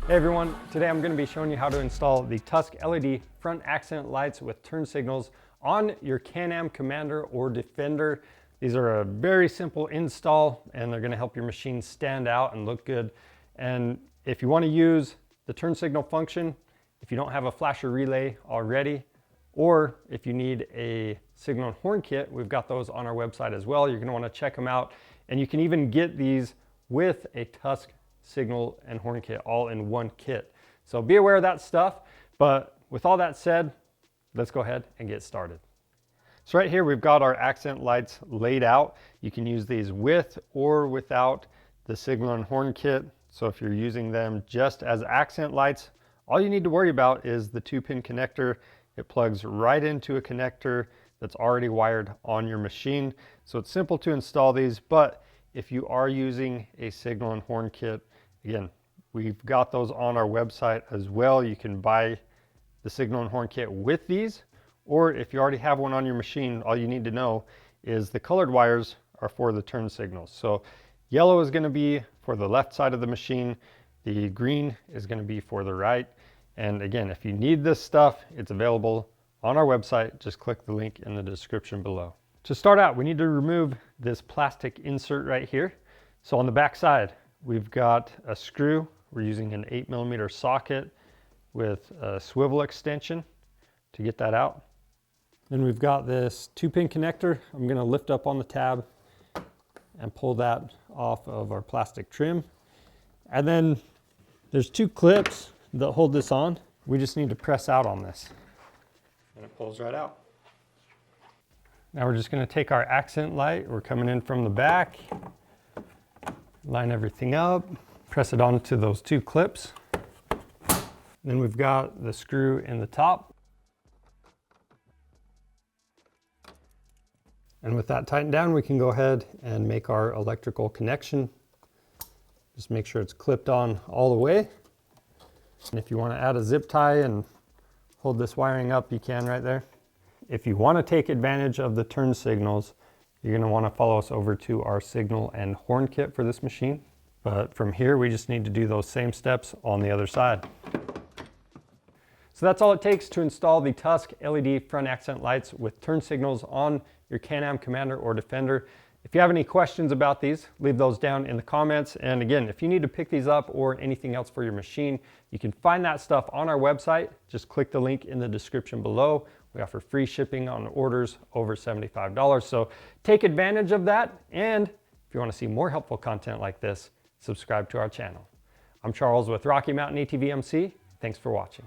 Hey everyone, today I'm going to be showing you how to install the Tusk LED front accent lights with turn signals on your Can-Am Commander or Defender. These are a very simple install and they're going to help your machine stand out and look good. And if you want to use the turn signal function, if you don't have a flasher relay already, or if you need a signal and horn kit, we've got those on our website as well. You're going to want to check them out. And you can even get these with a Tusk signal and horn kit all in one kit. So be aware of that stuff. But with all that said, let's go ahead and get started. So right here, we've got our accent lights laid out. You can use these with or without the signal and horn kit. So if you're using them just as accent lights, all you need to worry about is the 2-pin connector. It plugs right into a connector that's already wired on your machine. So it's simple to install these, but if you are using a signal and horn kit, again, we've got those on our website as well. You can buy the signal and horn kit with these, or if you already have one on your machine, all you need to know is the colored wires are for the turn signals. So yellow is going to be for the left side of the machine. The green is going to be for the right. And again, if you need this stuff, it's available on our website. Just click the link in the description below. To start out, we need to remove this plastic insert right here. So on the back side, we've got a screw. We're using an 8mm socket with a swivel extension to get that out. Then we've got this 2-pin connector. I'm going to lift up on the tab and pull that off of our plastic trim. And then there's 2 clips that hold this on. We just need to press out on this and it pulls right out. Now we're just going to take our accent light. We're coming in from the back, line everything up, press it onto those 2 clips. Then we've got the screw in the top. And with that tightened down, we can go ahead and make our electrical connection. Just make sure it's clipped on all the way. And if you want to add a zip tie and hold this wiring up, you can right there. If you want to take advantage of the turn signals, you're going to want to follow us over to our signal and horn kit for this machine. But from here, we just need to do those same steps on the other side. So that's all it takes to install the Tusk LED front accent lights with turn signals on your Can-Am Commander or Defender. If you have any questions about these, leave those down in the comments. And again, if you need to pick these up or anything else for your machine, you can find that stuff on our website. Just click the link in the description below. We offer free shipping on orders over $75. So take advantage of that. And if you want to see more helpful content like this, subscribe to our channel. I'm Charles with Rocky Mountain ATV MC. Thanks for watching.